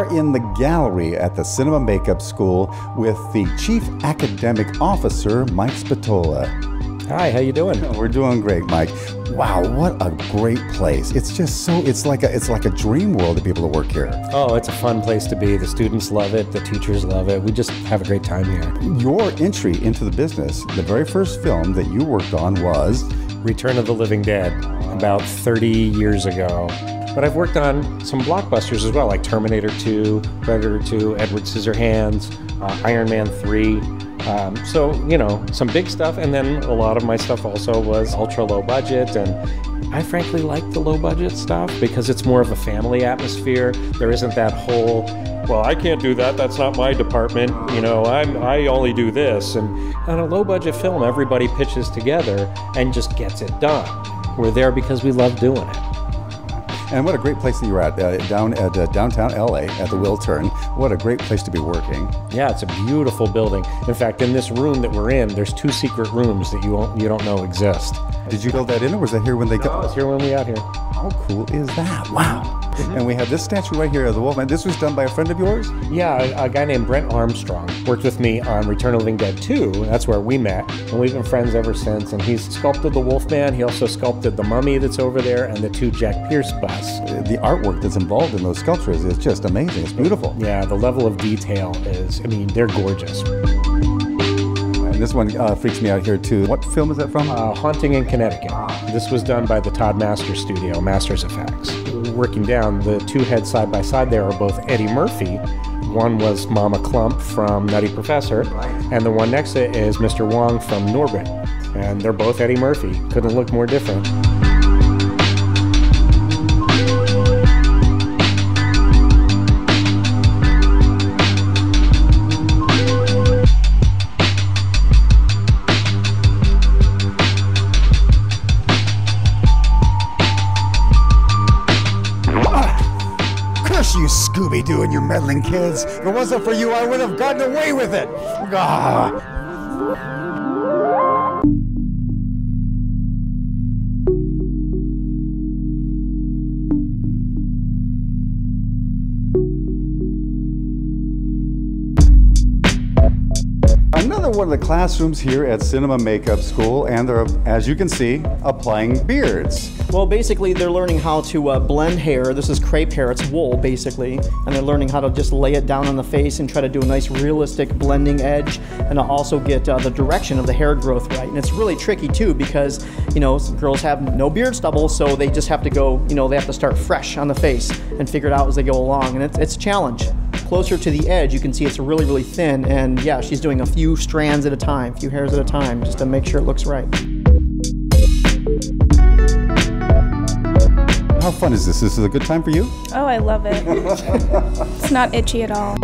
are in the gallery at the Cinema Makeup School with the Chief Academic Officer, Mike Spatola. Hi, how you doing? We're doing great, Mike. Wow, what a great place. It's just so, it's like a dream world to people to work here. Oh, it's a fun place to be. The students love it, the teachers love it. We just have a great time here. Your entry into the business, the very first film that you worked on was Return of the Living Dead, about 30 years ago. But I've worked on some blockbusters as well, like Terminator 2, Predator 2, Edward Scissorhands, Iron Man 3. So, you know, some big stuff, and then a lot of my stuff also was ultra low budget, and I frankly like the low budget stuff because it's more of a family atmosphere. There isn't that whole, well, I can't do that, that's not my department, you know, I only do this. And on a low budget film, everybody pitches together and just gets it done. We're there because we love doing it. And what a great place that you're at, down at downtown LA at the Will Turn. What a great place to be working. Yeah, it's a beautiful building. In fact, in this room that we're in, there's 2 secret rooms that you don't know exist. Did you build that in, or was that here when they got? No, it was here when we got here. How cool is that? Wow. And we have this statue right here of the Wolfman. This was done by a friend of yours? Yeah, a guy named Brent Armstrong worked with me on Return of the Living Dead 2. That's where we met, and we've been friends ever since. And he's sculpted the Wolfman. He also sculpted the mummy that's over there and the 2 Jack Pierce busts. The artwork that's involved in those sculptures is just amazing. It's beautiful. Yeah, the level of detail is, I mean, they're gorgeous. And this one freaks me out here too. What film is that from? Haunting in Connecticut. This was done by the Todd Masters studio, Masters Effects. Working down, the 2 heads side by side there are both Eddie Murphy. One was Mama Clump from Nutty Professor, and the one next to it is Mr. Wong from Norbit. And they're both Eddie Murphy. Couldn't look more different. You Scooby-Doo and you meddling kids. If it wasn't for you, I would have gotten away with it. Another one of the classrooms here at Cinema Makeup School, and they're, as you can see, applying beards. Well, basically they're learning how to blend hair. This is crepe hair, it's wool basically, and they're learning how to just lay it down on the face and try to do a nice realistic blending edge, and to also get the direction of the hair growth right. And it's really tricky too because, you know, some girls have no beard stubble, so they just have to go, you know, they have to start fresh on the face and figure it out as they go along, and it's a challenge. Closer to the edge, you can see it's really, really thin, and yeah, she's doing a few strands at a time, a few hairs at a time, just to make sure it looks right. How fun is this? This is a good time for you? Oh, I love it. It's not itchy at all.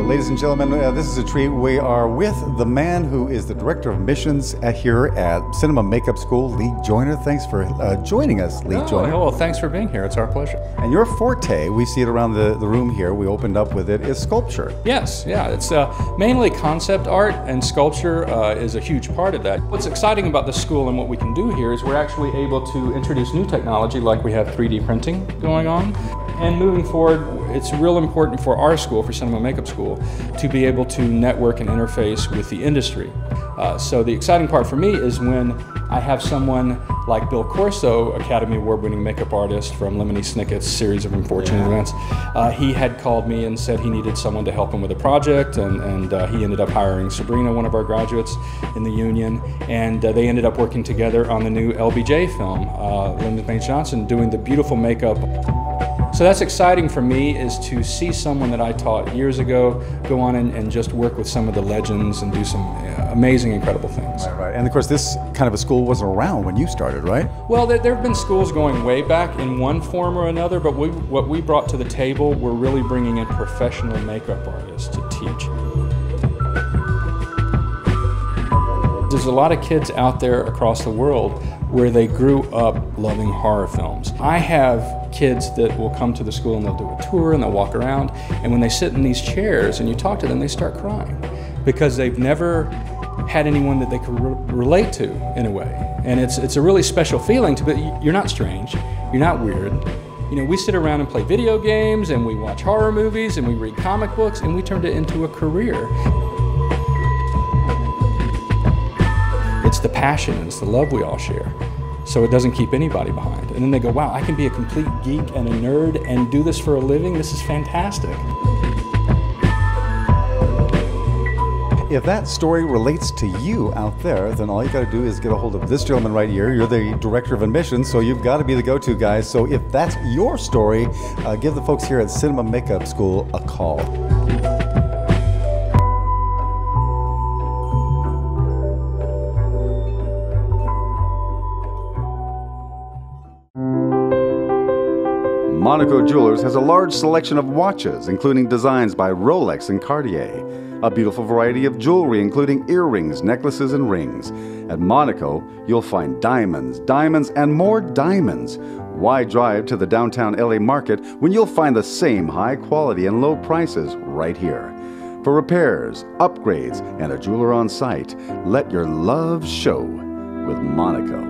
Ladies and gentlemen, this is a treat. We are with the man who is the Director of Missions here at Cinema Makeup School, Lee Joyner. Thanks for joining us, Lee Joyner. Well, thanks for being here. It's our pleasure. And your forte, we see it around the room here, we opened up with it, is sculpture. Yes, yeah. It's mainly concept art, and sculpture is a huge part of that. What's exciting about the school and what we can do here is we're actually able to introduce new technology, like we have 3D printing going on. And moving forward, it's real important for our school, for Cinema Makeup School, to be able to network and interface with the industry. So the exciting part for me is when I have someone like Bill Corso, Academy Award-winning makeup artist from Lemony Snicket's Series of Unfortunate Events. He had called me and said he needed someone to help him with a project, and he ended up hiring Sabrina, one of our graduates in the union, and they ended up working together on the new LBJ film, Lyndon Baines Johnson doing the beautiful makeup. So that's exciting for me, is to see someone that I taught years ago go on and just work with some of the legends and do some amazing, incredible things. Right. And of course, this kind of a school wasn't around when you started, right? Well, there have been schools going way back in one form or another, but what we brought to the table, we're really bringing in professional makeup artists to teach. There's a lot of kids out there across the world where they grew up loving horror films. I have kids that will come to the school and they'll do a tour and they'll walk around, and when they sit in these chairs and you talk to them, they start crying. because they've never had anyone that they could relate to in a way. And it's a really special feeling to be, you're not strange, you're not weird. You know, we sit around and play video games and we watch horror movies and we read comic books and we turned it into a career. It's the passion and it's the love we all share. So it doesn't keep anybody behind. And then they go, wow, I can be a complete geek and a nerd and do this for a living. This is fantastic. If that story relates to you out there, then all you got to do is get a hold of this gentleman right here. You're the director of admissions, so you've got to be the go-to guy. So if that's your story, give the folks here at Cinema Makeup School a call. Monaco Jewelers has a large selection of watches, including designs by Rolex and Cartier. A beautiful variety of jewelry, including earrings, necklaces, and rings. At Monaco, you'll find diamonds, diamonds, and more diamonds. Why drive to the downtown LA market when you'll find the same high quality and low prices right here? For repairs, upgrades, and a jeweler on site, let your love show with Monaco.